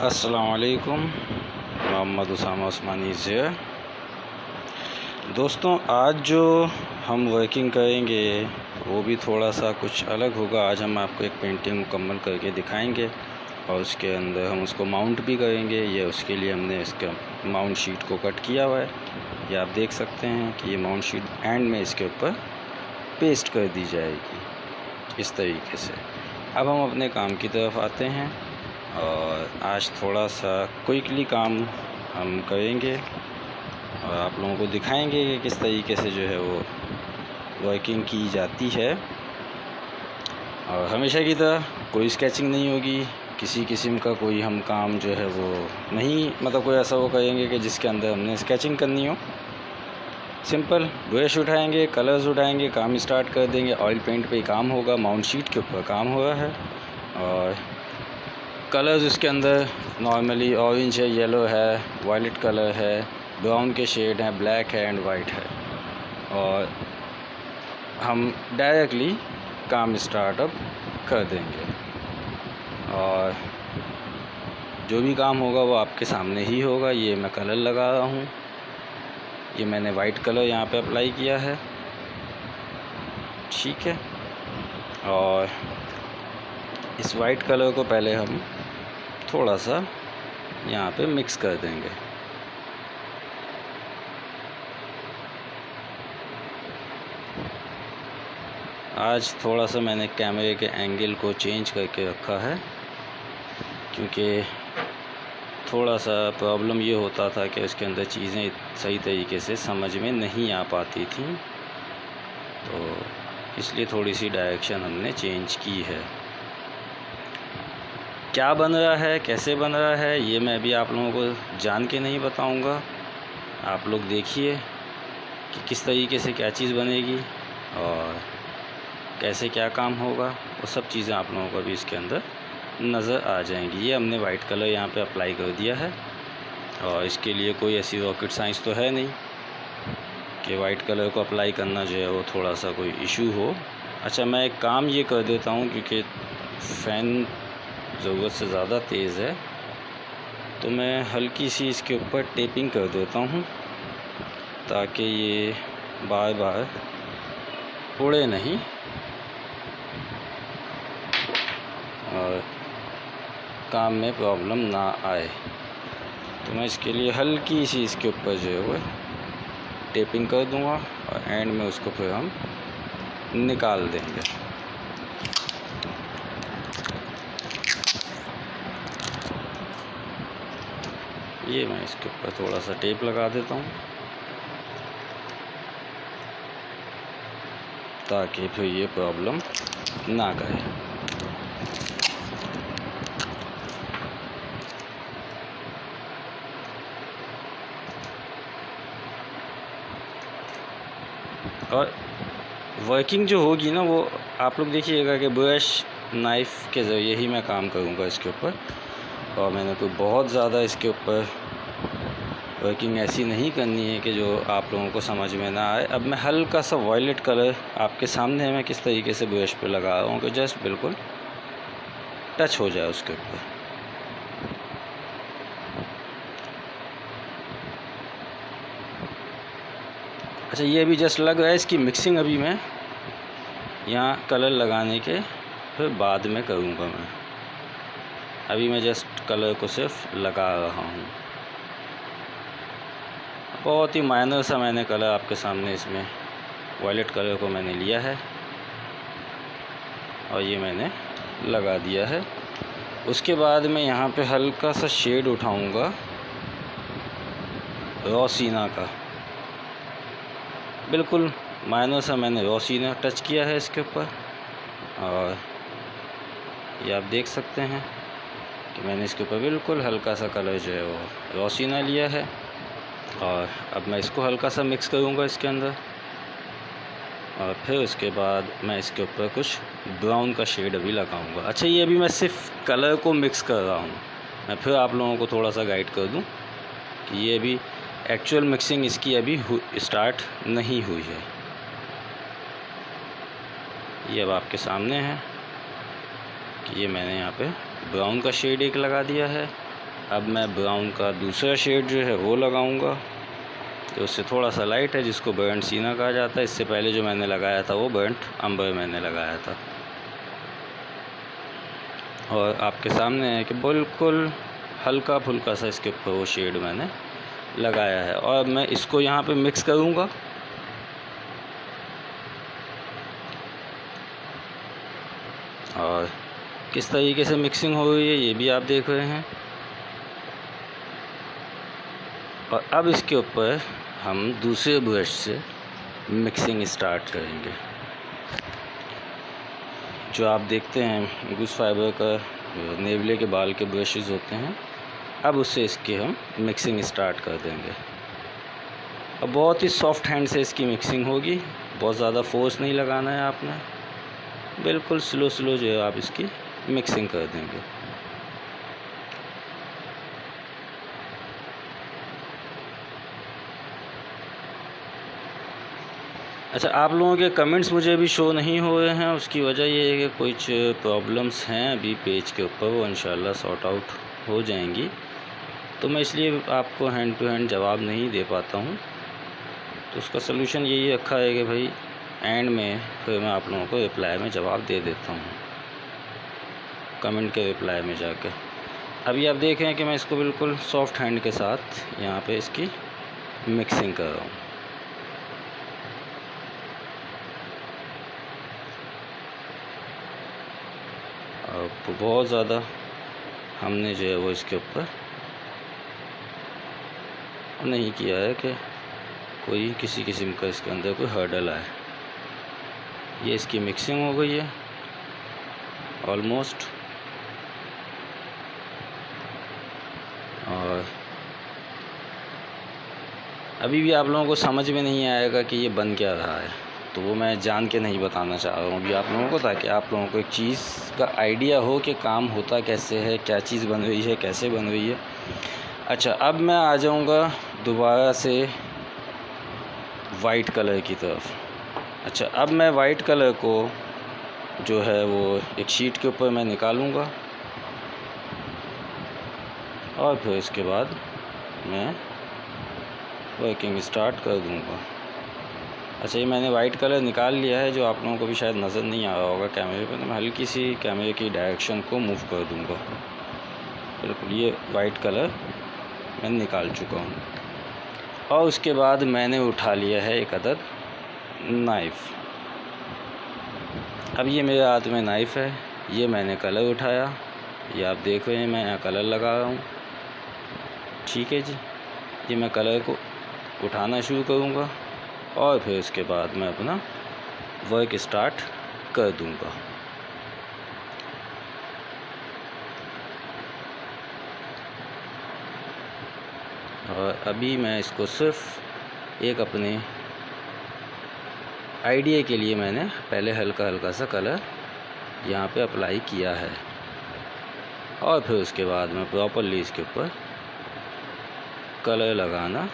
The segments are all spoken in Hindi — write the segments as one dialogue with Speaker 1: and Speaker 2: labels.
Speaker 1: अस्सलाम वालेकुम। मोहम्मद उसामा उस्मानी से। दोस्तों, आज जो हम वर्किंग करेंगे वो भी थोड़ा सा कुछ अलग होगा। आज हम आपको एक पेंटिंग मुकम्मल करके दिखाएंगे और उसके अंदर हम उसको माउंट भी करेंगे। ये उसके लिए हमने इसका माउंट शीट को कट किया हुआ है। ये आप देख सकते हैं कि ये माउंट शीट एंड में इसके ऊपर पेस्ट कर दी जाएगी इस तरीके से। अब हम अपने काम की तरफ आते हैं और आज थोड़ा सा क्विकली काम हम करेंगे और आप लोगों को दिखाएंगे कि किस तरीके से जो है वो वर्किंग की जाती है। और हमेशा की तरह कोई स्केचिंग नहीं होगी, किसी किस्म का कोई हम काम जो है वो नहीं, मतलब कोई ऐसा वो करेंगे कि जिसके अंदर हमने स्केचिंग करनी हो। सिंपल ब्रश उठाएंगे, कलर्स उठाएंगे, काम स्टार्ट कर देंगे। ऑयल पेंट पे ही काम होगा, माउंट शीट के ऊपर काम हो रहा है। और कलर्स इसके अंदर नॉर्मली ऑरेंज है, येलो है, वायलेट कलर है, ब्राउन के शेड हैं, ब्लैक है एंड वाइट है। और हम डायरेक्टली काम स्टार्ट अब कर देंगे और जो भी काम होगा वो आपके सामने ही होगा। ये मैं कलर लगा रहा हूँ, ये मैंने वाइट कलर यहाँ पे अप्लाई किया है, ठीक है। और इस वाइट कलर को पहले हम थोड़ा सा यहाँ पे मिक्स कर देंगे। आज थोड़ा सा मैंने कैमरे के एंगल को चेंज करके रखा है क्योंकि थोड़ा सा प्रॉब्लम ये होता था कि उसके अंदर चीज़ें सही तरीके से समझ में नहीं आ पाती थी, तो इसलिए थोड़ी सी डायरेक्शन हमने चेंज की है। क्या बन रहा है, कैसे बन रहा है, ये मैं भी आप लोगों को जान के नहीं बताऊंगा। आप लोग देखिए कि किस तरीके से क्या चीज़ बनेगी और कैसे क्या काम होगा। वो सब चीज़ें आप लोगों को भी इसके अंदर नज़र आ जाएंगी। ये हमने वाइट कलर यहाँ पे अप्लाई कर दिया है और इसके लिए कोई ऐसी रॉकेट साइंस तो है नहीं कि वाइट कलर को अप्लाई करना जो है वो थोड़ा सा कोई इशू हो। अच्छा, मैं एक काम ये कर देता हूँ क्योंकि फ़ैन ज़रूरत से ज़्यादा तेज़ है, तो मैं हल्की सी इसके ऊपर टेपिंग कर देता हूँ ताकि ये बार बार उड़े नहीं और काम में प्रॉब्लम ना आए। तो मैं इसके लिए हल्की सी इसके ऊपर जो है वो टेपिंग कर दूँगा और एंड में उसको फिर हम निकाल देंगे। ये मैं इसके ऊपर थोड़ा सा टेप लगा देता हूँ ताकि फिर ये प्रॉब्लम ना करे। और वर्किंग जो होगी ना वो आप लोग देखिएगा कि ब्रश नाइफ़ के ज़रिए ही मैं काम करूँगा इसके ऊपर। और मैंने कोई बहुत ज़्यादा इसके ऊपर वर्किंग ऐसी नहीं करनी है कि जो आप लोगों को समझ में ना आए। अब मैं हल्का सा वायलेट कलर आपके सामने है मैं किस तरीके से ब्रश पे लगा रहा हूँ कि जस्ट बिल्कुल टच हो जाए उसके ऊपर। अच्छा, ये अभी जस्ट लग रहा है, इसकी मिक्सिंग अभी मैं यहाँ कलर लगाने के फिर बाद में करूँगा। मैं अभी मैं जस्ट कलर को सिर्फ लगा रहा हूँ। बहुत ही माइनर सा मैंने कलर आपके सामने इसमें वायलेट कलर को मैंने लिया है और ये मैंने लगा दिया है। उसके बाद मैं यहाँ पे हल्का सा शेड उठाऊँगा रॉ सीना का, बिल्कुल माइनर सा मैंने रॉ सीना टच किया है इसके ऊपर। और ये आप देख सकते हैं कि मैंने इसके ऊपर बिल्कुल हल्का सा कलर जो है वो रॉ सीना लिया है। और अब मैं इसको हल्का सा मिक्स करूँगा इसके अंदर और फिर उसके बाद मैं इसके ऊपर कुछ ब्राउन का शेड अभी लगाऊंगा। अच्छा, ये अभी मैं सिर्फ कलर को मिक्स कर रहा हूँ। मैं फिर आप लोगों को थोड़ा सा गाइड कर दूँ कि ये अभी एक्चुअल मिक्सिंग इसकी अभी स्टार्ट नहीं हुई है। ये अब आपके सामने है कि ये मैंने यहाँ पे ब्राउन का शेड एक लगा दिया है अब मैं ब्राउन का दूसरा शेड जो है वो लगाऊंगा, तो उससे थोड़ा सा लाइट है, जिसको बर्न्ट सीना कहा जाता है। इससे पहले जो मैंने लगाया था वो बर्न्ट अंबर मैंने लगाया था। और आपके सामने है कि बिल्कुल हल्का फुल्का सा इसके ऊपर वो शेड मैंने लगाया है। और मैं इसको यहाँ पे मिक्स करूँगा। और किस तरीके से मिक्सिंग हो रही है ये भी आप देख रहे हैं। और अब इसके ऊपर हम दूसरे ब्रश से मिक्सिंग स्टार्ट करेंगे। जो आप देखते हैं गूस फाइबर का नेवले के बाल के ब्रशेज़ होते हैं, अब उससे इसकी हम मिक्सिंग स्टार्ट कर देंगे। अब बहुत ही सॉफ्ट हैंड से इसकी मिक्सिंग होगी, बहुत ज़्यादा फोर्स नहीं लगाना है आपने, बिल्कुल स्लो स्लो जो है आप इसकी मिक्सिंग कर देंगे। अच्छा, आप लोगों के कमेंट्स मुझे अभी शो नहीं हो रहे हैं, उसकी वजह ये है कि कुछ प्रॉब्लम्स हैं अभी पेज के ऊपर, वो इंशाल्लाह सॉर्ट आउट हो जाएंगी, तो मैं इसलिए आपको हैंड टू हैंड जवाब नहीं दे पाता हूँ। तो उसका सलूशन यही रखा है कि भाई एंड में फिर मैं आप लोगों को रिप्लाई में जवाब दे देता हूँ, कमेंट के रिप्लाई में जाकर। अभी आप देख रहे हैं कि मैं इसको बिल्कुल सॉफ्ट हैंड के साथ यहाँ पे इसकी मिक्सिंग कर रहा हूँ। अब बहुत ज़्यादा हमने जो है वो इसके ऊपर नहीं किया है कि कोई किसी किस्म का इसके अंदर कोई हर्डल आए। ये इसकी मिक्सिंग हो गई है ऑलमोस्ट। और अभी भी आप लोगों को समझ में नहीं आएगा कि ये बन क्या रहा है, तो वो मैं जान के नहीं बताना चाह रहा हूँ अभी आप लोगों को, ताकि आप लोगों को एक चीज़ का आइडिया हो कि काम होता कैसे है, क्या चीज़ बन रही है, कैसे बन रही है। अच्छा, अब मैं आ जाऊँगा दोबारा से वाइट कलर की तरफ। अच्छा, अब मैं वाइट कलर को जो है वो एक शीट के ऊपर मैं निकालूंगा और फिर इसके बाद मैं वर्किंग स्टार्ट कर दूंगा। अच्छा, ये मैंने वाइट कलर निकाल लिया है, जो आप लोगों को भी शायद नज़र नहीं आ रहा होगा कैमरे पे, तो मैं हल्की सी कैमरे की डायरेक्शन को मूव कर दूंगा। बिल्कुल ये वाइट कलर मैंने निकाल चुका हूँ। और उसके बाद मैंने उठा लिया है एक अदद नाइफ़। अब ये मेरे हाथ में नाइफ़ है, ये मैंने कलर उठाया, ये आप देख रहे हैं मैं यहाँ कलर लगा रहा हूँ। ठीक है जी, ये मैं कलर को उठाना शुरू करूँगा और फिर उसके बाद मैं अपना वर्क स्टार्ट कर दूँगा। और अभी मैं इसको सिर्फ एक अपने आइडिया के लिए मैंने पहले हल्का हल्का सा कलर यहाँ पे अप्लाई किया है, और फिर उसके बाद मैं प्रॉपरली इसके ऊपर कलर लगाना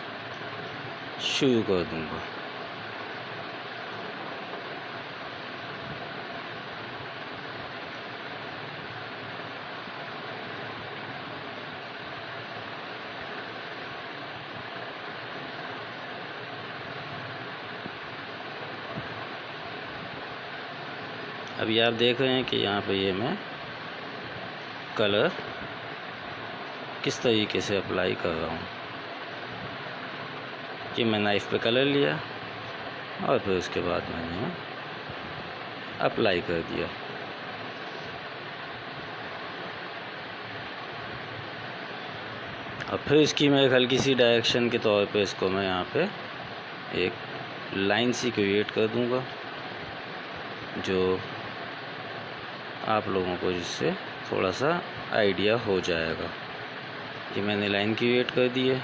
Speaker 1: शुरू कर दूँगा। अभी आप देख रहे हैं कि यहाँ पे ये मैं कलर किस तरीके से अप्लाई कर रहा हूँ। कि मैं नाइफ़ पे कलर लिया और फिर उसके बाद मैंने अप्लाई कर दिया। और फिर इसकी मैं एक हल्की सी डायरेक्शन के तौर पे इसको मैं यहाँ पे एक लाइन सी क्रिएट कर दूँगा, जो आप लोगों को जिससे थोड़ा सा आइडिया हो जाएगा। ये मैंने लाइन क्रिएट कर दी है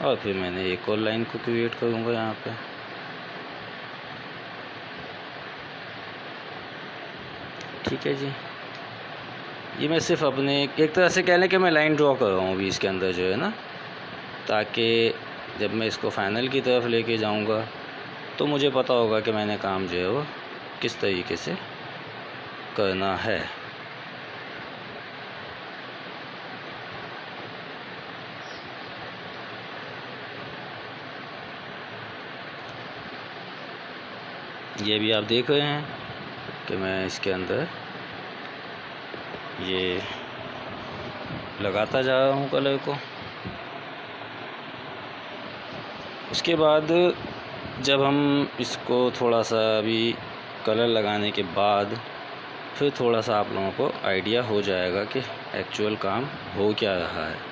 Speaker 1: और फिर मैंने एक और लाइन को क्रिएट करूँगा यहाँ पे। ठीक है जी, ये मैं सिर्फ अपने एक तरह से कह लें कि मैं लाइन ड्रॉ कर रहा हूँ अभी इसके अंदर जो है ना, ताकि जब मैं इसको फाइनल की तरफ लेके जाऊँगा तो मुझे पता होगा कि मैंने काम जो है वो किस तरीके से करना है। ये भी आप देख रहे हैं कि मैं इसके अंदर ये लगाता जा रहा हूँ कलर को। उसके बाद जब हम इसको थोड़ा सा अभी कलर लगाने के बाद फिर थोड़ा सा आप लोगों को आइडिया हो जाएगा कि एक्चुअल काम हो क्या रहा है।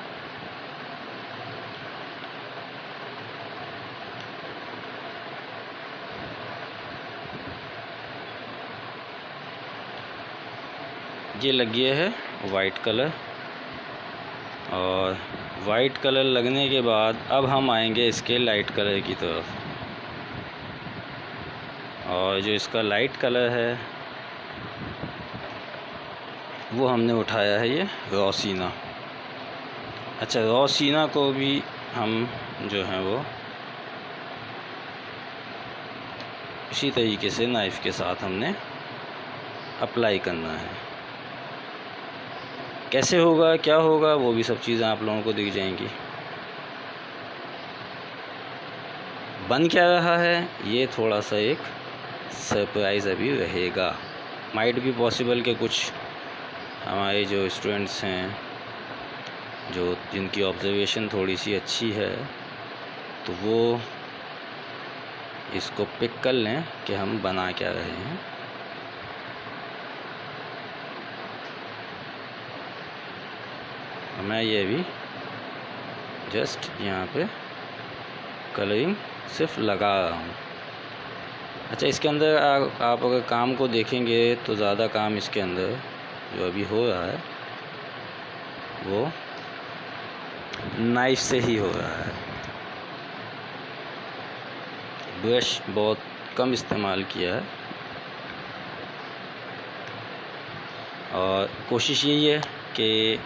Speaker 1: ये लग गया है वाइट कलर, और वाइट कलर लगने के बाद अब हम आएंगे इसके लाइट कलर की तरफ। और जो इसका लाइट कलर है वो हमने उठाया है ये रॉ सीना। अच्छा, रॉ सीना को भी हम जो है वो इसी तरीके से नाइफ़ के साथ हमने अप्लाई करना है। कैसे होगा, क्या होगा, वो भी सब चीज़ें आप लोगों को दिख जाएंगी। बन क्या रहा है ये थोड़ा सा एक सरप्राइज़ अभी रहेगा। माइट भी पॉसिबल कि कुछ हमारे जो स्टूडेंट्स हैं जिनकी ऑब्जर्वेशन थोड़ी सी अच्छी है तो वो इसको पिक कर लें कि हम बना क्या रहे हैं। मैं ये भी जस्ट यहाँ पे कलरिंग सिर्फ लगा रहा हूँ। अच्छा, इसके अंदर आप अगर काम को देखेंगे तो ज़्यादा काम इसके अंदर जो अभी हो रहा है वो नाइफ से ही हो रहा है। ब्रश बहुत कम इस्तेमाल किया है और कोशिश यही है कि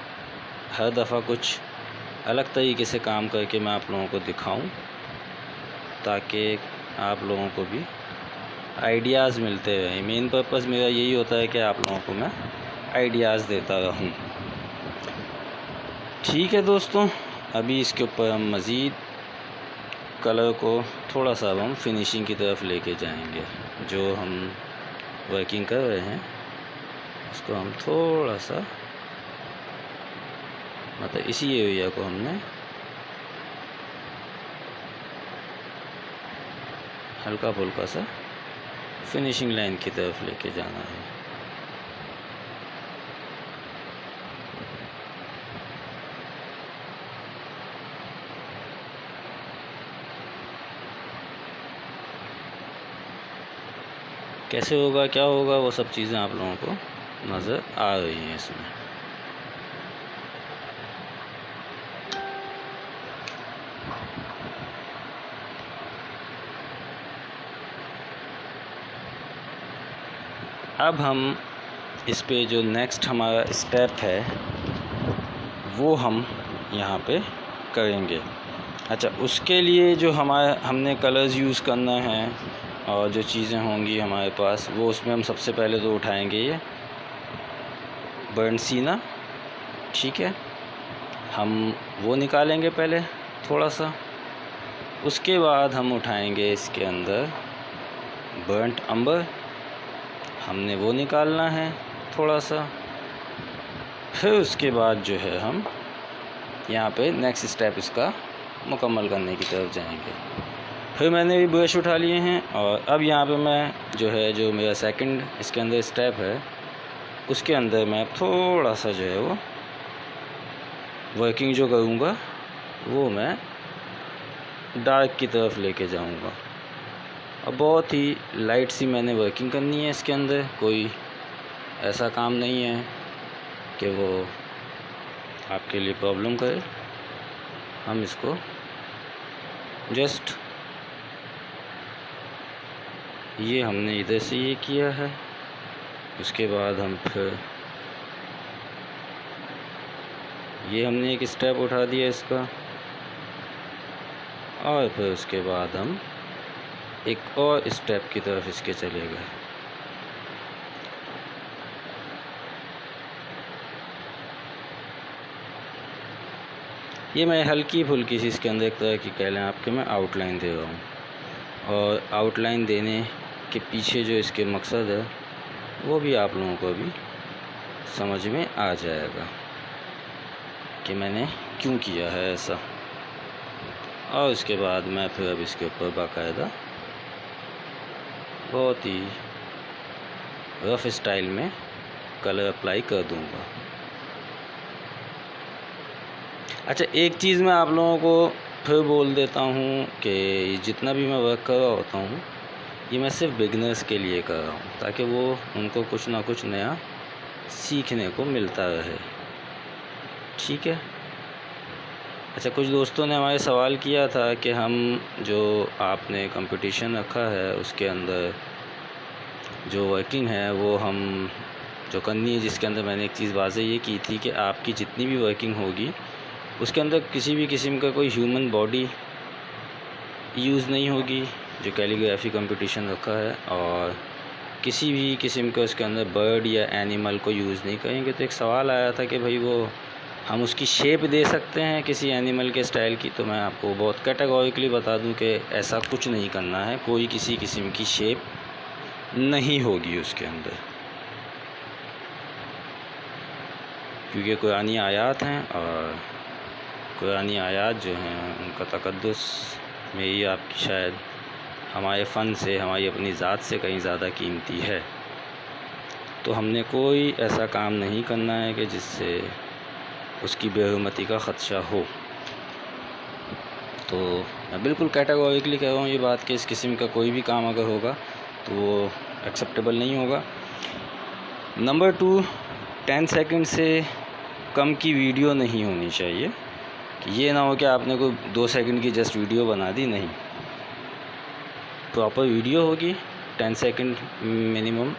Speaker 1: हर दफ़ा कुछ अलग तरीके से काम करके मैं आप लोगों को दिखाऊं ताकि आप लोगों को भी आइडियाज़ मिलते रहें। मेन पर्पस मेरा यही होता है कि आप लोगों को मैं आइडियाज़ देता रहूं। ठीक है दोस्तों, अभी इसके ऊपर हम मज़ीद कलर को थोड़ा सा हम फिनिशिंग की तरफ लेके जाएंगे। जो हम वर्किंग कर रहे हैं उसको हम थोड़ा सा मतलब इसी एरिया को हमने हल्का फुल्का सा फिनिशिंग लाइन की तरफ लेके जाना है। कैसे होगा, क्या होगा, वो सब चीज़ें आप लोगों को नज़र आ रही हैं इसमें। अब हम इस पे जो नेक्स्ट हमारा स्टेप है वो हम यहाँ पे करेंगे। अच्छा, उसके लिए जो हमने कलर्स यूज़ करना है और जो चीज़ें होंगी हमारे पास वो उसमें हम सबसे पहले तो उठाएंगे ये बर्न्ट सीना। ठीक है, हम वो निकालेंगे पहले थोड़ा सा। उसके बाद हम उठाएंगे इसके अंदर बर्न्ट अंबर, हमने वो निकालना है थोड़ा सा। फिर उसके बाद जो है हम यहाँ पे नेक्स्ट स्टेप इसका मुकम्मल करने की तरफ जाएंगे। फिर मैंने भी ब्रश उठा लिए हैं और अब यहाँ पे मैं जो मेरा सेकंड इसके अंदर स्टेप है उसके अंदर मैं थोड़ा सा जो है वो वर्किंग जो करूँगा वो मैं डार्क की तरफ लेके जाऊँगा। अब बहुत ही लाइट सी मैंने वर्किंग करनी है इसके अंदर, कोई ऐसा काम नहीं है कि वो आपके लिए प्रॉब्लम करे। हम इसको जस्ट ये हमने इधर से ये किया है, उसके बाद हम फिर ये हमने एक स्टेप उठा दिया इसका, और फिर उसके बाद हम एक और स्टेप की तरफ इसके चले गए। ये मैं हल्की फुल्की सी इसके अंदर एक तरह की कह लें आपके मैं आउटलाइन दे रहा हूँ, और आउटलाइन देने के पीछे जो इसके मकसद है वो भी आप लोगों को अभी समझ में आ जाएगा कि मैंने क्यों किया है ऐसा। और उसके बाद मैं फिर अब इसके ऊपर बाकायदा बहुत ही रफ स्टाइल में कलर अप्लाई कर दूंगा। अच्छा, एक चीज़ मैं आप लोगों को फिर बोल देता हूँ कि जितना भी मैं वर्क कर रहा होता हूँ ये मैं सिर्फ बिगनर्स के लिए कर रहा हूँ, ताकि वो उनको कुछ ना कुछ नया सीखने को मिलता रहे। ठीक है। अच्छा, कुछ दोस्तों ने हमारे सवाल किया था कि हम जो आपने कंपटीशन रखा है उसके अंदर जो वर्किंग है वो हम जो करनी है, जिसके अंदर मैंने एक चीज़ वाज़ेह ये की थी कि आपकी जितनी भी वर्किंग होगी उसके अंदर किसी भी किस्म का कोई ह्यूमन बॉडी यूज़ नहीं होगी, जो कैलीग्राफी कंपटीशन रखा है, और किसी भी किस्म का उसके अंदर बर्ड या एनिमल को यूज़ नहीं करेंगे। तो एक सवाल आया था कि भाई वो हम उसकी शेप दे सकते हैं किसी एनिमल के स्टाइल की, तो मैं आपको बहुत कैटेगोरिकली बता दूं कि ऐसा कुछ नहीं करना है, कोई किसी किस्म की शेप नहीं होगी उसके अंदर, क्योंकि कुरानी आयात हैं और कुरानी आयात जो हैं उनका तक़द्दुस मेरी आपकी शायद हमारे फ़न से, हमारी अपनी ज़ात से कहीं ज़्यादा कीमती है। तो हमने कोई ऐसा काम नहीं करना है कि जिससे उसकी बेहुरमती का ख़दशा हो। तो मैं बिल्कुल कैटेगोरिकली कह रहा हूँ ये बात कि इस किस्म का कोई भी काम अगर होगा तो वो एक्सेप्टेबल नहीं होगा। नंबर 2, 10 सेकंड से कम की वीडियो नहीं होनी चाहिए, कि ये ना हो कि आपने कोई 2 सेकंड की जस्ट वीडियो बना दी, नहीं, प्रॉपर वीडियो होगी, 10 सेकंड मिनिमम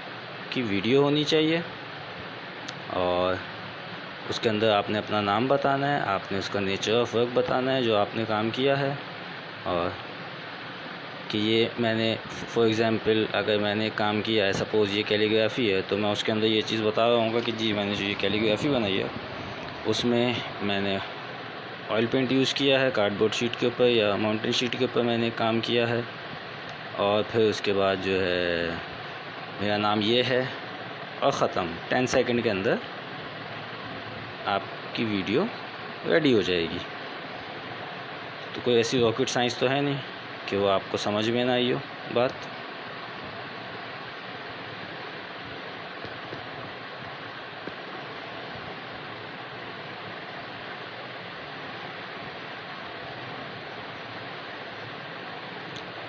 Speaker 1: की वीडियो होनी चाहिए, और उसके अंदर आपने अपना नाम बताना है, आपने उसका नेचर ऑफ वर्क बताना है जो आपने काम किया है, और कि ये मैंने फॉर एग्ज़ाम्पल अगर मैंने काम किया है, सपोज़ ये कैलीग्राफी है, तो मैं उसके अंदर ये चीज़ बता रहा हूँ कि जी मैंने जो ये कैलीग्राफी बनाई है उसमें मैंने ऑयल पेंट यूज़ किया है, कार्डबोर्ड शीट के ऊपर या माउंटेन शीट के ऊपर मैंने काम किया है, और फिर उसके बाद जो है मेरा नाम ये है, और ख़त्म। 10 सेकंड के अंदर आपकी वीडियो रेडी हो जाएगी। तो कोई ऐसी रॉकेट साइंस तो है नहीं कि वो आपको समझ में ना आई हो बात।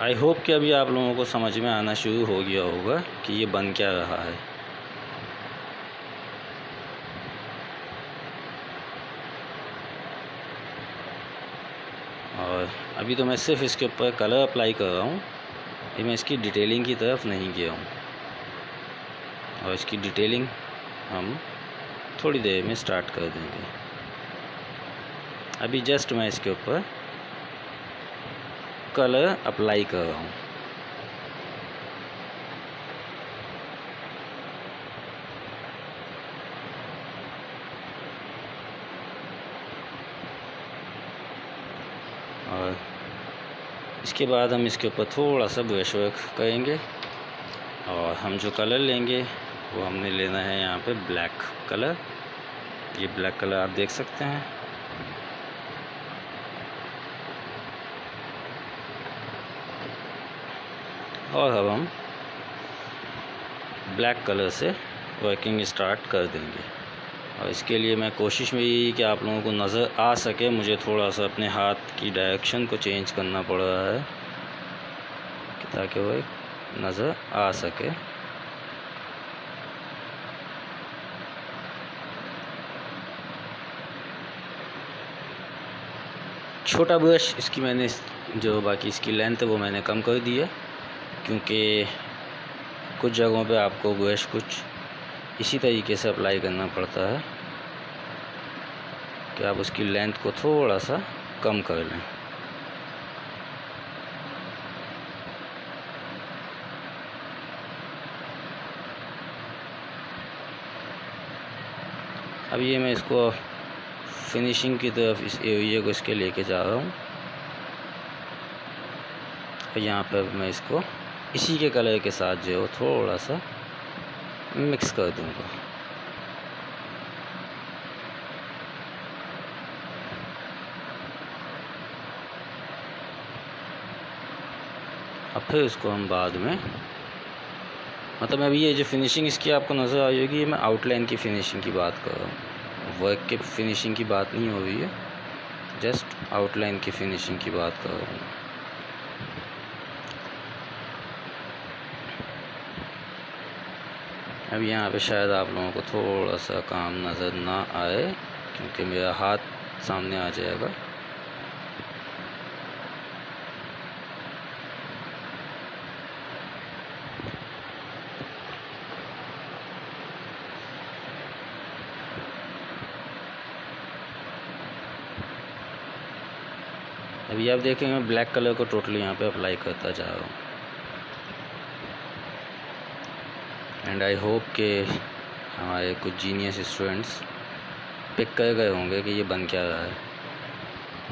Speaker 1: आई होप कि अभी आप लोगों को समझ में आना शुरू हो गया होगा कि ये बन क्या रहा है। और अभी तो मैं सिर्फ इसके ऊपर कलर अप्लाई कर रहा हूँ, ये मैं इसकी डिटेलिंग की तरफ नहीं गया हूँ, और इसकी डिटेलिंग हम थोड़ी देर में स्टार्ट कर देंगे। अभी जस्ट मैं इसके ऊपर कलर अप्लाई कर रहा हूँ। और इसके बाद हम इसके ऊपर थोड़ा सा ब्रश वर्क करेंगे, और हम जो कलर लेंगे वो हमने लेना है यहाँ पे ब्लैक कलर। ये ब्लैक कलर आप देख सकते हैं। और अब हम ब्लैक कलर से वर्किंग स्टार्ट कर देंगे। और इसके लिए मैं कोशिश में यही कि आप लोगों को नज़र आ सके, मुझे थोड़ा सा अपने हाथ की डायरेक्शन को चेंज करना पड़ रहा है ताकि वो नज़र आ सके। छोटा ब्रश इसकी मैंने जो बाकी इसकी लेंथ है वो मैंने कम कर दी है, क्योंकि कुछ जगहों पे आपको ब्रश कुछ इसी तरीके से अप्लाई करना पड़ता है कि आप उसकी लेंथ को थोड़ा सा कम कर लें। अब ये मैं इसको फिनिशिंग की तरफ इस एरिया को इसके लेके जा रहा हूँ, और यहाँ पर मैं इसको इसी के कलर के साथ जो है वो थोड़ा सा मिक्स कर दूँगा। अब फिर इसको हम बाद में, मतलब अभी ये जो फिनिशिंग इसकी आपको नज़र आई होगी, ये मैं आउटलाइन की फिनिशिंग की बात कर रहा हूँ, वर्क के फिनिशिंग की बात नहीं हो रही है, जस्ट आउटलाइन की फिनिशिंग की बात कर रहा हूँ। अब यहाँ पे शायद आप लोगों को थोड़ा सा काम नज़र ना आए क्योंकि मेरा हाथ सामने आ जाएगा। अभी आप देखेंगे मैं ब्लैक कलर को टोटली यहाँ पे अप्लाई करता जा रहा हूँ। एंड आई होप कि हमारे कुछ जीनियस स्टूडेंट्स पिक कर गए होंगे कि ये बन क्या रहा है।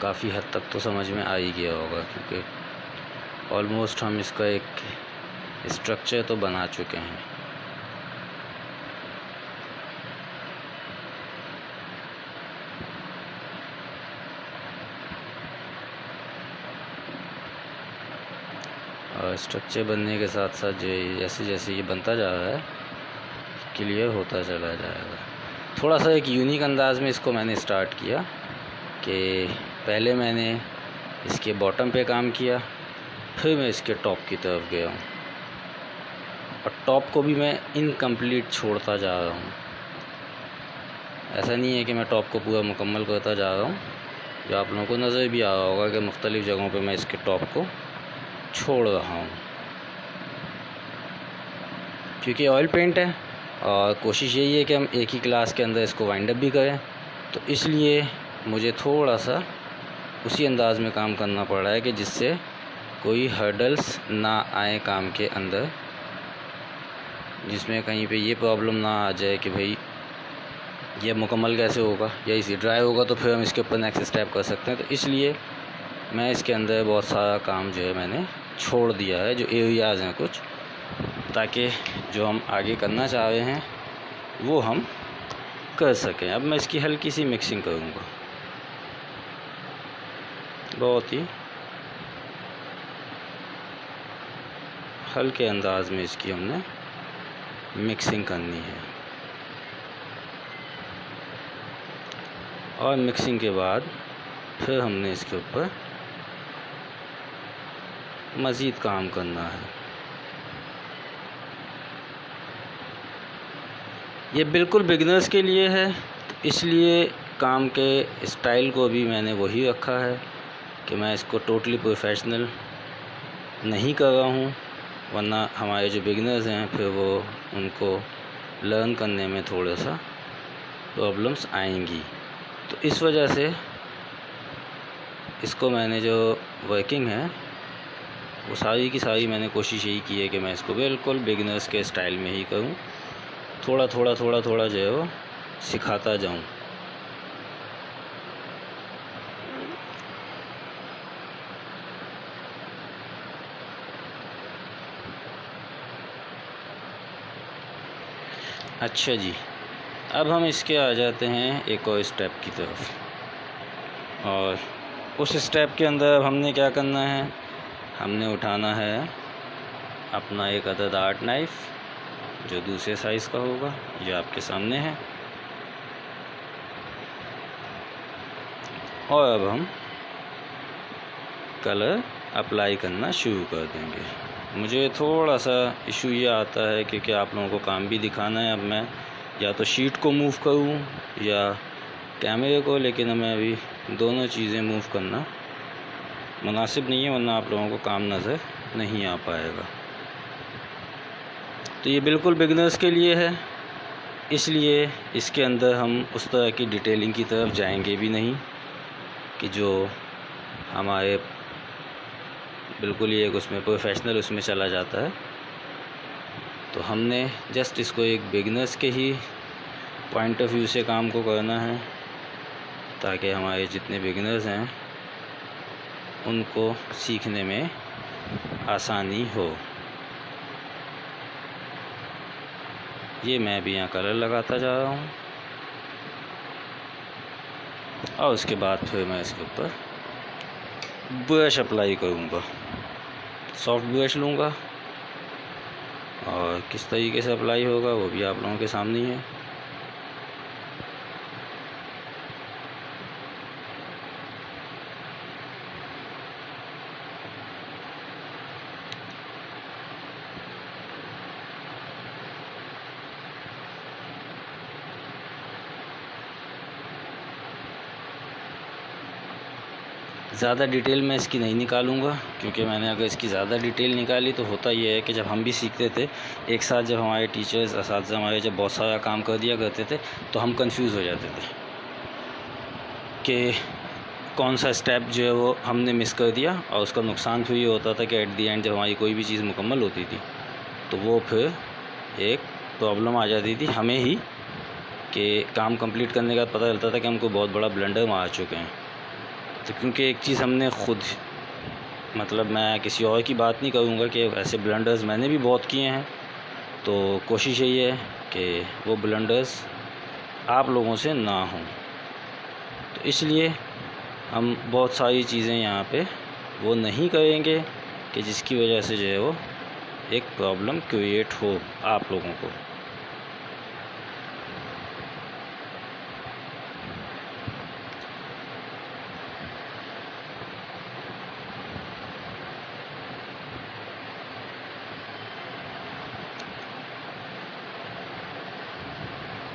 Speaker 1: काफ़ी हद तक तो समझ में आ ही गया होगा क्योंकि ऑलमोस्ट हम इसका एक स्ट्रक्चर तो बना चुके हैं। और स्ट्रक्चर बनने के साथ साथ जो जैसे जैसे ये बनता जा रहा है क्लियर होता चला जाएगा। थोड़ा सा एक यूनिक अंदाज़ में इसको मैंने स्टार्ट किया कि पहले मैंने इसके बॉटम पे काम किया, फिर मैं इसके टॉप की तरफ गया हूँ और टॉप को भी मैं इनकम्प्लीट छोड़ता जा रहा हूँ। ऐसा नहीं है कि मैं टॉप को पूरा मुकम्मल करता जा रहा हूँ, जो आप लोगों को नज़र भी आ रहा होगा कि मुख्तलिफ़ जगहों पे मैं इसके टॉप को छोड़ रहा हूँ क्योंकि ऑयल पेंट है और कोशिश यही है कि हम एक ही क्लास के अंदर इसको वाइंड अप भी करें, तो इसलिए मुझे थोड़ा सा उसी अंदाज़ में काम करना पड़ रहा है कि जिससे कोई हर्डल्स ना आए काम के अंदर, जिसमें कहीं पे ये प्रॉब्लम ना आ जाए कि भाई ये मुकम्मल कैसे होगा या इसी ड्राई होगा तो फिर हम इसके ऊपर नेक्स्ट स्टेप कर सकते हैं। तो इसलिए मैं इसके अंदर बहुत सारा काम जो है मैंने छोड़ दिया है, जो एरियाज़ हैं कुछ, ताकि जो हम आगे करना चाह रहे हैं वो हम कर सकें। अब मैं इसकी हल्की सी मिक्सिंग करूँगा, बहुत ही हल्के अंदाज में इसकी हमने मिक्सिंग करनी है। और मिक्सिंग के बाद फिर हमने इसके ऊपर मज़ीद काम करना है। ये बिल्कुल बिगिनर्स के लिए है, तो इसलिए काम के स्टाइल को भी मैंने वही रखा है कि मैं इसको टोटली प्रोफेशनल नहीं कर रहा हूँ, वरना हमारे जो बिगिनर्स हैं फिर वो उनको लर्न करने में थोड़ा सा प्रॉब्लम्स आएंगी। तो इस वजह से इसको मैंने जो वर्किंग है वो सारी की सारी मैंने कोशिश यही की है कि मैं इसको बिल्कुल बिगिनर्स के स्टाइल में ही करूँ, थोड़ा थोड़ा जो है वो सिखाता जाऊँ। अच्छा जी, अब हम इसके आ जाते हैं एक और स्टेप की तरफ, और उस स्टेप के अंदर अब हमने क्या करना है, हमने उठाना है अपना एक अदद आर्ट नाइफ़ जो दूसरे साइज़ का होगा, जो आपके सामने है, और अब हम कलर अप्लाई करना शुरू कर देंगे। मुझे थोड़ा सा इशू ये आता है क्योंकि आप लोगों को काम भी दिखाना है। अब मैं या तो शीट को मूव करूं या कैमरे को, लेकिन हमें अभी दोनों चीज़ें मूव करना मुनासिब नहीं है, वरना आप लोगों को काम नज़र नहीं आ पाएगा। तो ये बिल्कुल बिगिनर्स के लिए है, इसलिए इसके अंदर हम उस तरह की डिटेलिंग की तरफ जाएंगे भी नहीं कि जो हमारे बिल्कुल ही एक उसमें प्रोफेशनल उसमें चला जाता है। तो हमने जस्ट इसको एक बिगिनर्स के ही पॉइंट ऑफ व्यू से काम को करना है, ताकि हमारे जितने बिगिनर्स हैं उनको सीखने में आसानी हो। ये मैं भी यहाँ कलर लगाता जा रहा हूँ और उसके बाद फिर मैं इसके ऊपर ब्रश अप्लाई करूँगा। सॉफ्ट ब्रश लूँगा और किस तरीके से अप्लाई होगा वो भी आप लोगों के सामने ही है। ज़्यादा डिटेल मैं इसकी नहीं निकालूंगा, क्योंकि मैंने अगर इसकी ज़्यादा डिटेल निकाली तो होता ये है कि जब हम भी सीखते थे एक साथ, जब हमारे टीचर्स असातिज़ा हमारे जब बहुत सारा काम कर दिया करते थे तो हम कंफ्यूज हो जाते थे कि कौन सा स्टेप जो है वो हमने मिस कर दिया, और उसका नुकसान फिर ये होता था कि एट दी एंड जब हमारी कोई भी चीज़ मुकम्मल होती थी तो वो फिर एक प्रॉब्लम आ जाती थी हमें ही, कि काम कंप्लीट करने के बाद पता चलता था कि हमको बहुत बड़ा ब्लंडर मार चुके हैं। तो क्योंकि एक चीज़ हमने खुद, मतलब मैं किसी और की बात नहीं करूँगा कि ऐसे ब्लंडर्स मैंने भी बहुत किए हैं, तो कोशिश यही है कि वो ब्लंडर्स आप लोगों से ना हों। तो इसलिए हम बहुत सारी चीज़ें यहाँ पे वो नहीं करेंगे कि जिसकी वजह से जो है वो एक प्रॉब्लम क्रिएट हो आप लोगों को।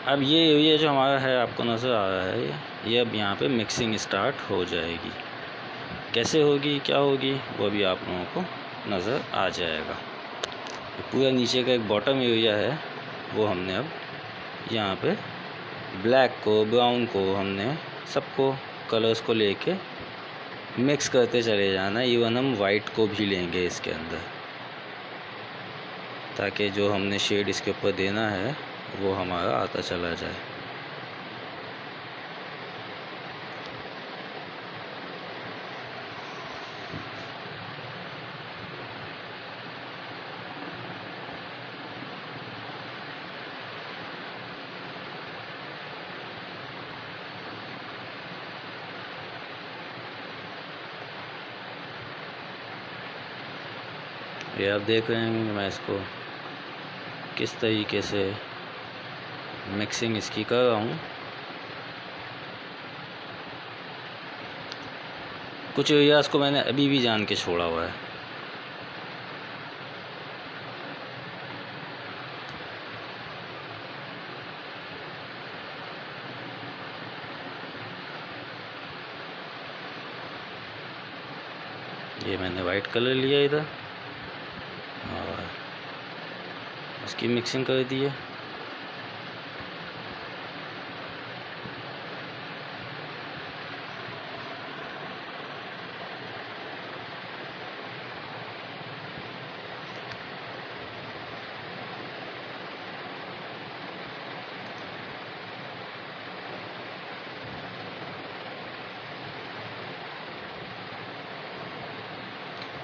Speaker 1: अब ये एरिया जो हमारा है आपको नज़र आ रहा है, ये अब यहाँ पे मिक्सिंग स्टार्ट हो जाएगी। कैसे होगी, क्या होगी, वो भी आप लोगों को नज़र आ जाएगा। पूरा नीचे का एक बॉटम एरिया है वो हमने अब यहाँ पे ब्लैक को, ब्राउन को, हमने सबको कलर्स को लेके मिक्स करते चले जाना। इवन हम वाइट को भी लेंगे इसके अंदर, ताकि जो हमने शेड इसके ऊपर देना है वो हमारा आता चला जाए। ये आप देख रहे हैं मैं इसको किस तरीके से मिक्सिंग इसकी कर रहा हूँ। कुछ एरियाज़ को मैंने अभी भी जान के छोड़ा हुआ है। ये मैंने वाइट कलर लिया इधर और इसकी मिक्सिंग कर दी है।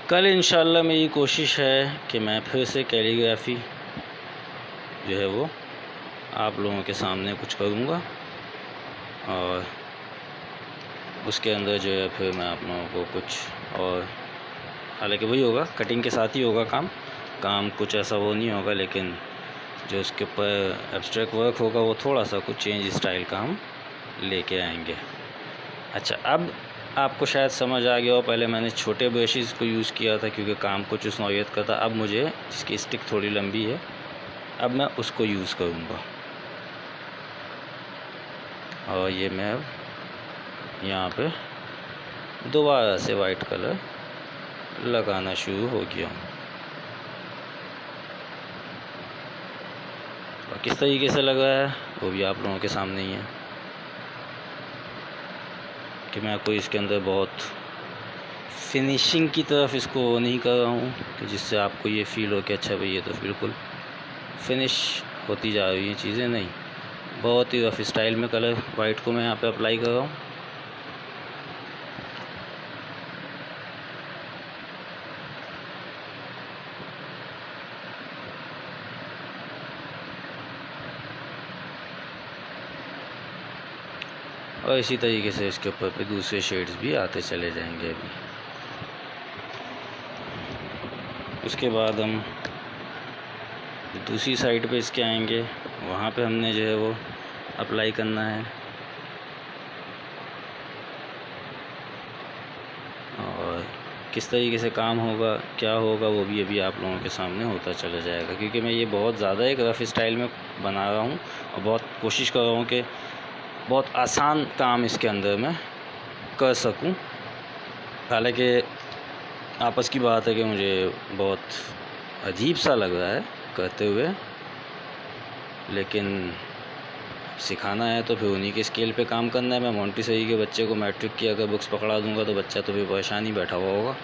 Speaker 1: कल इंशाल्लाह मेरी कोशिश है कि मैं फिर से कैलीग्राफी जो है वो आप लोगों के सामने कुछ करूँगा, और उसके अंदर जो है फिर मैं आप लोगों को कुछ, और हालांकि वही होगा, कटिंग के साथ ही होगा काम कुछ ऐसा वो नहीं होगा, लेकिन जो उसके ऊपर एब्स्ट्रैक्ट वर्क होगा वो थोड़ा सा कुछ चेंज स्टाइल का हम लेके आएंगे। अच्छा, अब आपको शायद समझ आ गया हो, पहले मैंने छोटे ब्रशेज़ को यूज़ किया था क्योंकि काम कुछ उस नौयत का था। अब मुझे इसकी स्टिक थोड़ी लंबी है, अब मैं उसको यूज़ करूँगा। और ये मैं अब यहाँ पे दोबारा से वाइट कलर लगाना शुरू हो गया हूँ। और किस तरीके से लगा है वो भी आप लोगों के सामने ही है, कि मैं कोई इसके अंदर बहुत फिनिशिंग की तरफ इसको नहीं कर रहा हूँ कि जिससे आपको ये फ़ील हो कि अच्छा भाई ये तो बिल्कुल फिनिश होती जा रही हैं चीज़ें। नहीं, बहुत ही रफ स्टाइल में कलर वाइट को मैं यहाँ पे अप्लाई कर रहा हूँ। और इसी तरीके से इसके ऊपर पे दूसरे शेड्स भी आते चले जाएंगे। अभी उसके बाद हम दूसरी साइड पे इसके आएंगे, वहाँ पे हमने जो है वो अप्लाई करना है। और किस तरीके से काम होगा, क्या होगा, वो भी अभी आप लोगों के सामने होता चला जाएगा, क्योंकि मैं ये बहुत ज़्यादा एक रफ़ स्टाइल में बना रहा हूँ और बहुत कोशिश कर रहा हूँ कि बहुत आसान काम इसके अंदर मैं कर सकूँ। हालांकि आपस की बात है कि मुझे बहुत अजीब सा लग रहा है करते हुए, लेकिन सिखाना है तो फिर उन्हीं के स्केल पे काम करना है। मैं मोंटेसरी के बच्चे को मैट्रिक की अगर बुक्स पकड़ा दूंगा तो बच्चा तो फिर परेशान ही बैठा हुआ होगा।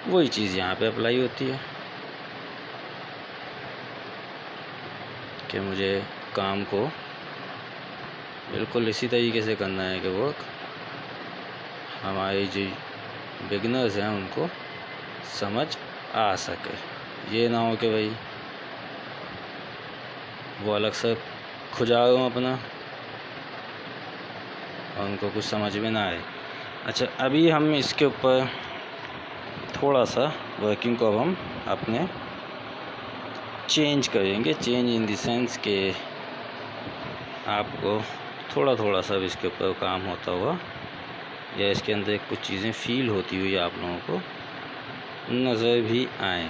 Speaker 1: वही चीज़ यहाँ पे अप्लाई होती है कि मुझे काम को बिल्कुल इसी तरीके से करना है कि वो हमारे जो बिगनर्स हैं उनको समझ आ सके। ये ना हो कि भाई वो अलग से खुजा रहा हूँ अपना और उनको कुछ समझ में ना आए। अच्छा, अभी हम इसके ऊपर थोड़ा सा वर्किंग को अब हम अपने चेंज करेंगे। चेंज इन द सेंस के आपको थोड़ा थोड़ा सा इसके ऊपर काम होता हुआ या इसके अंदर कुछ चीज़ें फील होती हुई आप लोगों को नज़र भी आए।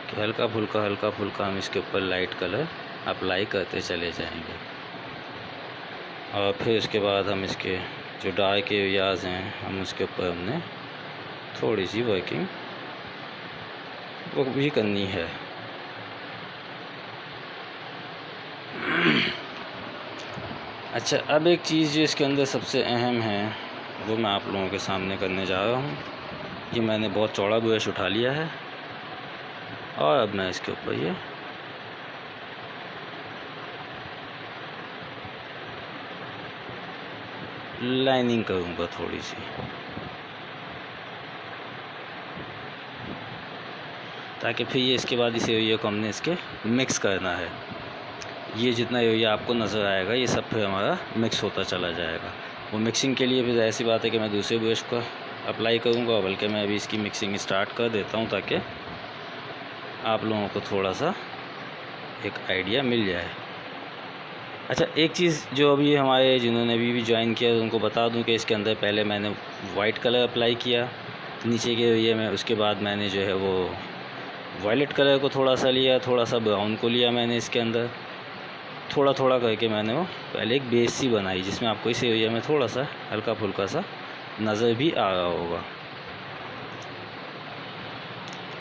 Speaker 1: कि हल्का फुल्का हम इसके ऊपर लाइट कलर अप्लाई करते चले जाएंगे। और फिर उसके बाद हम इसके जो डार्क एरियाज़ हैं हम उसके ऊपर हमने थोड़ी सी वर्किंग वो भी करनी है। अच्छा, अब एक चीज़ जो इसके अंदर सबसे अहम है वो मैं आप लोगों के सामने करने जा रहा हूँ। ये मैंने बहुत चौड़ा ब्रश उठा लिया है और अब मैं इसके ऊपर ये लाइनिंग करूँगा थोड़ी सी, ताकि फिर ये इसके बाद इस एरिया को हमने इसके मिक्स करना है। ये जितना एरिया आपको नज़र आएगा ये सब फिर हमारा मिक्स होता चला जाएगा। वो मिक्सिंग के लिए फिर ऐसी बात है कि मैं दूसरे ब्रश को अप्लाई करूँगा, बल्कि मैं अभी इसकी मिक्सिंग स्टार्ट कर देता हूँ ताकि आप लोगों को थोड़ा सा एक आइडिया मिल जाए। अच्छा, एक चीज़ जो अभी हमारे जिन्होंने अभी भी ज्वाइन किया उनको बता दूं कि इसके अंदर पहले मैंने वाइट कलर अप्लाई किया नीचे के एरिया में, उसके बाद मैंने जो है वो वायलेट कलर को थोड़ा सा लिया, थोड़ा सा ब्राउन को लिया मैंने इसके अंदर, थोड़ा थोड़ा करके मैंने वो पहले एक बेस सी बनाई जिसमें आपको इस एरिया में थोड़ा सा हल्का फुल्का सा नज़र भी आ रहा होगा।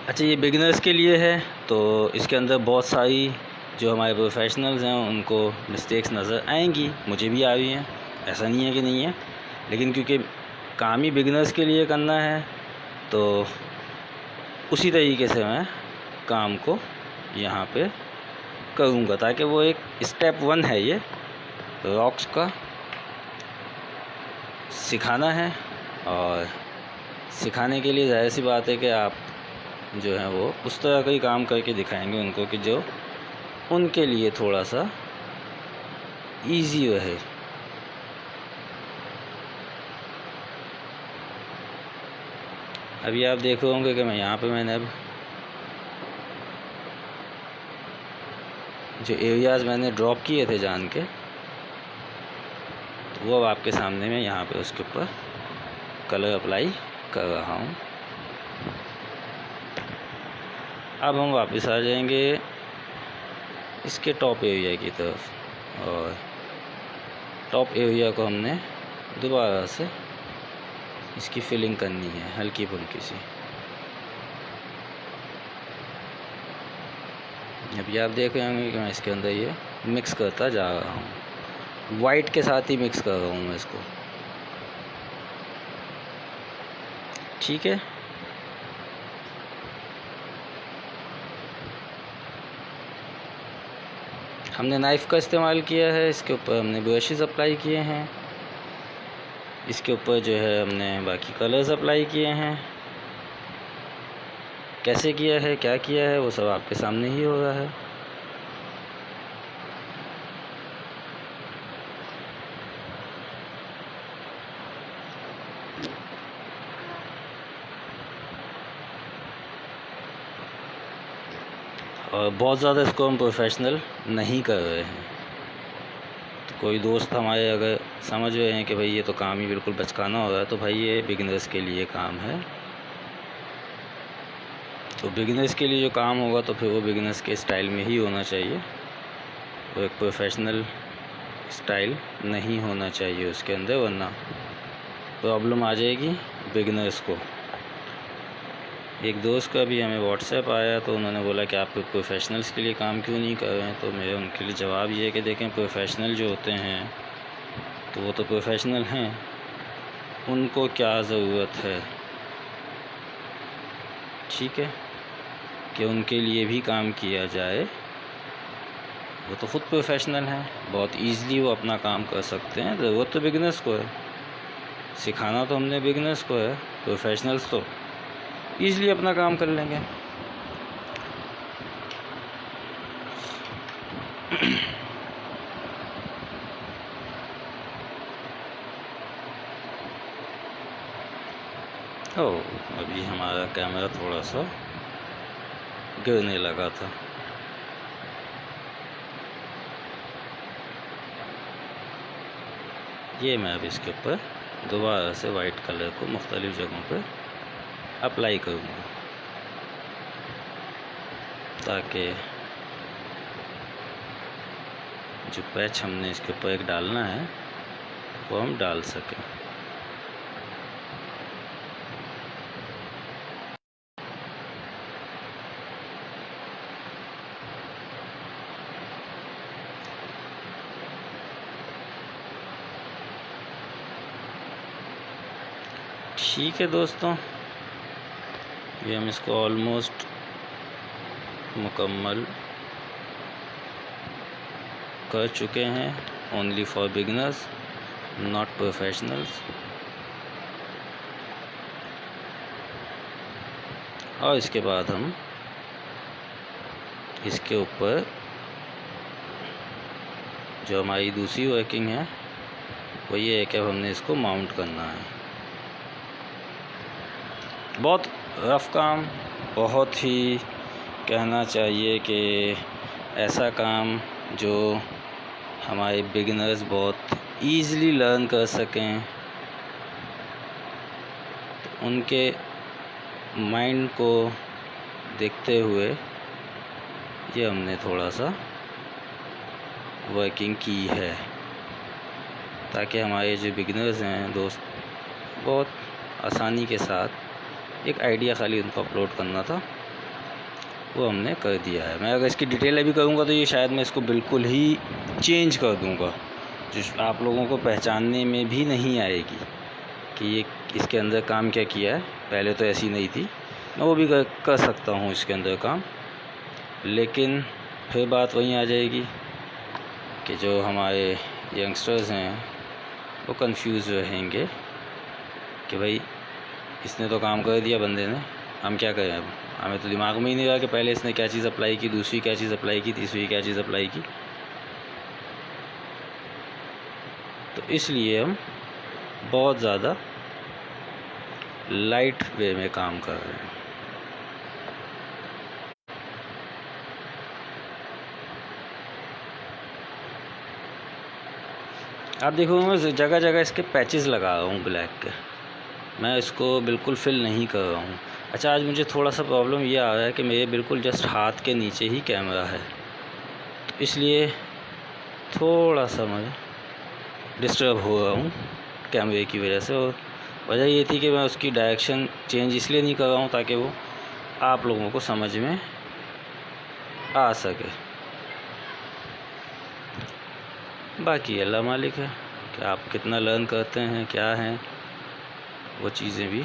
Speaker 1: अच्छा, ये बिगिनर्स के लिए है तो इसके अंदर बहुत सारी जो हमारे प्रोफेशनल्स हैं उनको मिस्टेक्स नज़र आएंगी, मुझे भी आ रही हैं, ऐसा नहीं है कि नहीं है, लेकिन क्योंकि काम ही बिगिनर्स के लिए करना है तो उसी तरीके से मैं काम को यहाँ पे करूँगा, ताकि वो एक स्टेप 1 है ये रॉक्स का सिखाना है। और सिखाने के लिए जाहिर सी बात है कि आप जो है वो उस तरह का ही काम करके दिखाएंगे उनको कि जो उनके लिए थोड़ा सा इजी रहे। अभी आप देख रहे होंगे कि मैं यहाँ पे मैंने अब जो एरियाज़ मैंने ड्रॉप किए थे जान के, तो वो अब आपके सामने मैं यहाँ पे उसके ऊपर कलर अप्लाई कर रहा हूँ। अब हम वापस आ जाएंगे इसके टॉप एरिया की तरफ और टॉप एरिया को हमने दोबारा से इसकी फिलिंग करनी है हल्की फुल्की सी। अभी आप देख रहे होंगे कि मैं इसके अंदर ये मिक्स करता जा रहा हूँ, वाइट के साथ ही मिक्स कर रहा हूँ मैं इसको। ठीक है, हमने नाइफ़ का इस्तेमाल किया है, इसके ऊपर हमने ब्रशेस अप्लाई किए हैं, इसके ऊपर जो है हमने बाकी कलर्स अप्लाई किए हैं। कैसे किया है, क्या किया है, वो सब आपके सामने ही हो रहा है। और बहुत ज़्यादा इसको हम प्रोफेशनल नहीं कर रहे हैं। तो कोई दोस्त हमारे अगर समझ रहे हैं कि भाई ये तो काम ही बिल्कुल बचकाना हो रहा है, तो भाई ये बिगिनर्स के लिए काम है। तो बिगिनर्स के लिए जो काम होगा तो फिर वो बिगिनर्स के स्टाइल में ही होना चाहिए, वो एक प्रोफेशनल स्टाइल नहीं होना चाहिए उसके अंदर, वरना प्रॉब्लम आ जाएगी बिगिनर्स को। एक दोस्त का भी हमें व्हाट्सएप आया तो उन्होंने बोला कि आप प्रोफेशनल्स के लिए काम क्यों नहीं कर रहे हैं। तो मेरा उनके लिए जवाब ये है कि देखें, प्रोफेशनल जो होते हैं तो वो तो प्रोफेशनल हैं, उनको क्या ज़रूरत है, ठीक है, कि उनके लिए भी काम किया जाए। वो तो ख़ुद प्रोफेशनल हैं, बहुत ईज़िली वो अपना काम कर सकते हैं। ज़रूरत तो बिगिनर्स को है, सिखाना तो हमने बिगिनर्स को है, प्रोफेशनल्स तो ईज़िली अपना काम कर लेंगे। अभी हमारा कैमरा थोड़ा सा गिरने लगा था। ये मैं अब इसके ऊपर दोबारा से वाइट कलर को मुख्तलिफ़ जगहों पर अप्लाई करूँगा ताकि जो पैच हमने इसके ऊपर एक डालना है वो हम डाल सकें। ठीक है दोस्तों, ये हम इसको ऑलमोस्ट मुकम्मल कर चुके हैं। Only for beginners, not professionals. और इसके बाद हम इसके ऊपर जो हमारी दूसरी वर्किंग है वो ये है कि अब हमने इसको माउंट करना है। बहुत रफ़ काम, बहुत ही कहना चाहिए कि ऐसा काम जो हमारे बिगिनर्स बहुत ईज़िली लर्न कर सकें, तो उनके माइंड को देखते हुए ये हमने थोड़ा सा वर्किंग की है, ताकि हमारे जो बिगिनर्स हैं दोस्त बहुत आसानी के साथ, एक आइडिया खाली उनको अपलोड करना था वो हमने कर दिया है। मैं अगर इसकी डिटेल अभी करूँगा तो ये शायद मैं इसको बिल्कुल ही चेंज कर दूँगा, जो आप लोगों को पहचानने में भी नहीं आएगी कि ये इसके अंदर काम क्या किया है। पहले तो ऐसी नहीं थी, मैं वो भी कर सकता हूँ इसके अंदर काम, लेकिन फिर बात वहीं आ जाएगी कि जो हमारे यंगस्टर्स हैं वो कंफ्यूज रहेंगे कि भाई इसने तो काम कर दिया बंदे ने, हम क्या करें। अब हमें तो दिमाग में ही नहीं रहा कि पहले इसने क्या चीज़ अप्लाई की, दूसरी क्या चीज़ अप्लाई की, तीसरी क्या चीज़ अप्लाई की। तो इसलिए हम बहुत ज़्यादा लाइट वे में काम कर रहे हैं। आप देखोगे मैं जगह जगह इसके पैचेस लगा रहा हूँ ब्लैक के, मैं इसको बिल्कुल फिल नहीं कर रहा हूँ। अच्छा, आज मुझे थोड़ा सा प्रॉब्लम ये आ रहा है कि मेरे बिल्कुल जस्ट हाथ के नीचे ही कैमरा है, तो इसलिए थोड़ा सा मैं डिस्टर्ब हो रहा हूँ कैमरे की वजह से। और वजह ये थी कि मैं उसकी डायरेक्शन चेंज इसलिए नहीं कर रहा हूँ ताकि वो आप लोगों को समझ में आ सके। बाकी अल्लाह मालिक है कि आप कितना लर्न करते हैं, क्या हैं वो चीज़ें भी।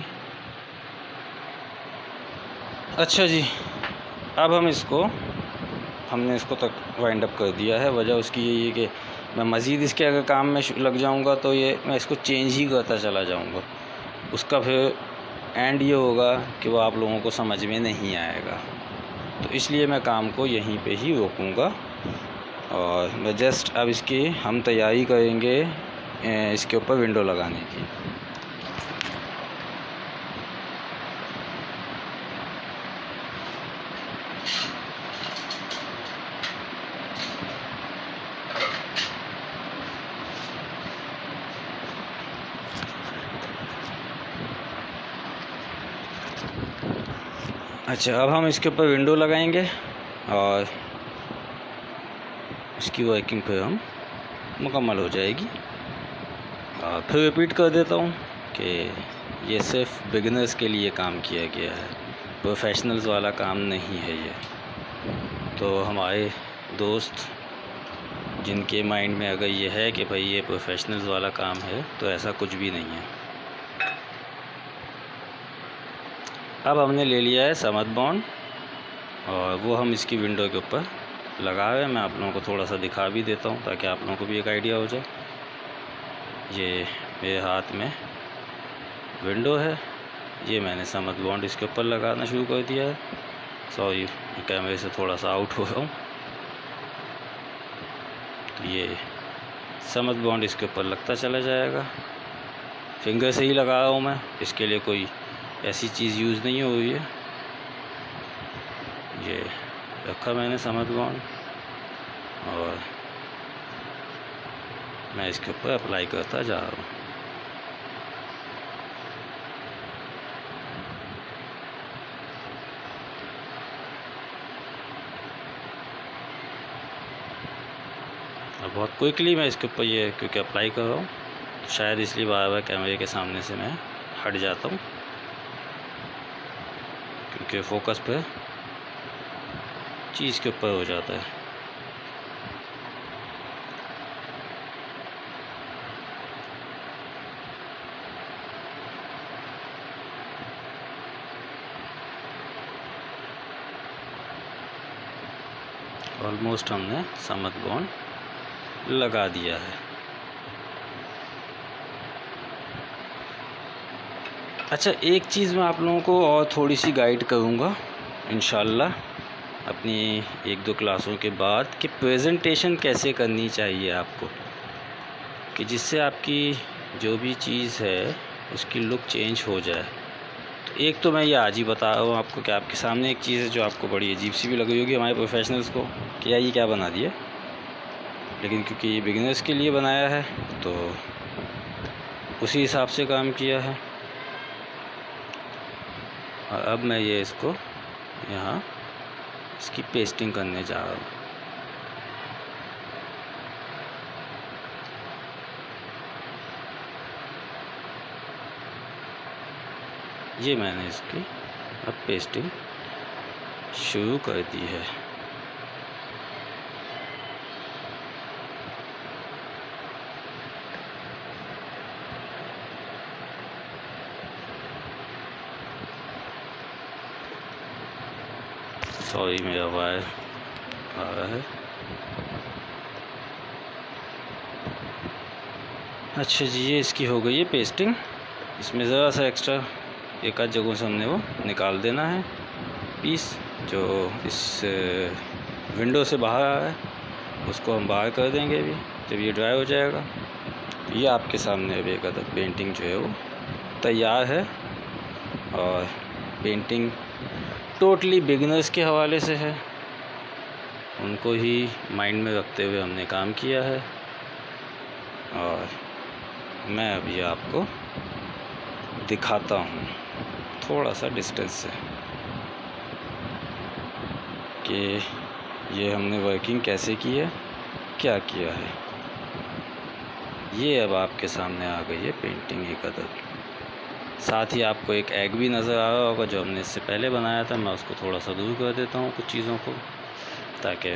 Speaker 1: अच्छा जी, अब हमने इसको तक वाइंड अप कर दिया है। वजह उसकी यही है कि मैं मज़ीद इसके अगर काम में लग जाऊंगा तो ये मैं इसको चेंज ही करता चला जाऊंगा, उसका फिर एंड ये होगा कि वो आप लोगों को समझ में नहीं आएगा। तो इसलिए मैं काम को यहीं पे ही रोकूँगा और मैं जस्ट अब इसकी हम तैयारी करेंगे इसके ऊपर विंडो लगाने की। अच्छा, अब हम इसके ऊपर विंडो लगाएंगे और इसकी वर्किंग फिर हम मुकम्मल हो जाएगी। और फिर रिपीट कर देता हूँ कि ये सिर्फ बिगिनर्स के लिए काम किया गया है, प्रोफेशनल्स वाला काम नहीं है ये। तो हमारे दोस्त जिनके माइंड में अगर ये है कि भाई ये प्रोफेशनल्स वाला काम है, तो ऐसा कुछ भी नहीं है। अब हमने ले लिया है समद बॉन्ड और वो हम इसकी विंडो के ऊपर लगा रहे हैं। मैं आप लोगों को थोड़ा सा दिखा भी देता हूँ ताकि आप लोगों को भी एक आइडिया हो जाए। ये मेरे हाथ में विंडो है, ये मैंने समद बॉन्ड इसके ऊपर लगाना शुरू कर दिया है। सॉरी, कैमरे से थोड़ा सा आउट हो रहा हूँ। तो ये समद बॉन्ड इसके ऊपर लगता चला जाएगा। फिंगर से ही लगा रहा हूँ मैं, इसके लिए कोई ऐसी चीज़ यूज़ नहीं हो रही है। ये रखा मैंने समद बॉन्ड और मैं इसके ऊपर अप्लाई करता जा रहा हूँ। और बहुत क्विकली मैं इसके ऊपर ये क्योंकि अप्लाई कर रहा हूँ, तो शायद इसलिए बार बार कैमरे के सामने से मैं हट जाता हूँ, क्योंकि फोकस पे चीज़ के ऊपर हो जाता है। ऑलमोस्ट हमने समद बॉन्ड लगा दिया है। अच्छा, एक चीज़ मैं आप लोगों को और थोड़ी सी गाइड करूँगा इंशाल्लाह अपनी 1-2 क्लासों के बाद, कि प्रेजेंटेशन कैसे करनी चाहिए आपको, कि जिससे आपकी जो भी चीज़ है उसकी लुक चेंज हो जाए। तो एक तो मैं ये आज ही बता रहा हूँ आपको कि आपके सामने एक चीज़ है जो आपको बड़ी अजीब सी भी लगी होगी हमारे प्रोफेशनल्स को, कि यार ये क्या बना दिया, लेकिन क्योंकि ये बिगिनर्स के लिए बनाया है तो उसी हिसाब से काम किया है। और अब मैं ये इसको यहाँ इसकी पेस्टिंग करने जा रहा हूँ। ये मैंने इसकी अब पेस्टिंग शुरू कर दी है। सॉरी, मेरा वायर आ रहा है। अच्छा जी, ये इसकी हो गई है पेस्टिंग। इसमें ज़रा सा एक्स्ट्रा एक आध जगहों से हमने वो निकाल देना है पीस, जो इस विंडो से बाहर आ रहा है उसको हम बाहर कर देंगे अभी जब ये ड्राई हो जाएगा। ये आपके सामने अभी एक अदर पेंटिंग जो है वो तैयार है। और पेंटिंग टोटली बिगिनर्स के हवाले से है, उनको ही माइंड में रखते हुए हमने काम किया है। और मैं अभी आपको दिखाता हूँ थोड़ा सा डिस्टेंस से कि ये हमने वर्किंग कैसे की है, क्या किया है। ये अब आपके सामने आ गई है पेंटिंग एक अदर। साथ ही आपको एक एग भी नज़र आ रहा होगा जो हमने इससे पहले बनाया था। मैं उसको थोड़ा सा दूर कर देता हूँ कुछ चीज़ों को, ताकि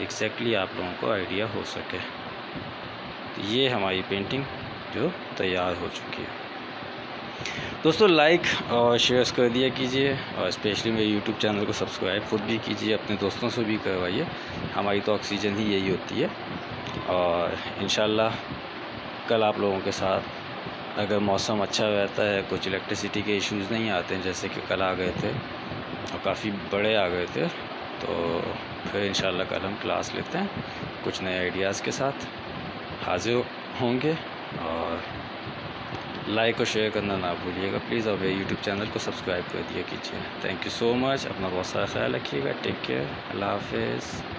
Speaker 1: एग्जैक्टली आप लोगों को आइडिया हो सके। तो ये हमारी पेंटिंग जो तैयार हो चुकी है। दोस्तों, लाइक और शेयर कर दिया कीजिए और स्पेशली मेरे यूट्यूब चैनल को सब्सक्राइब खुद भी कीजिए, अपने दोस्तों से भी करवाइए। हमारी तो ऑक्सीजन ही यही होती है। और इंशाल्लाह कल आप लोगों के साथ अगर मौसम अच्छा रहता है, कुछ इलेक्ट्रिसिटी के इश्यूज़ नहीं आते हैं जैसे कि कल आ गए थे और काफ़ी बड़े आ गए थे, तो फिर इंशाल्लाह कल हम क्लास लेते हैं कुछ नए आइडियाज़ के साथ हाजिर होंगे। और लाइक और शेयर करना ना भूलिएगा प्लीज़, और मेरे यूट्यूब चैनल को सब्सक्राइब कर दिया कीजिए। Thank you so much. अपना बहुत सारा ख्याल रखिएगा। Take care. अल्लाह हाफिज़।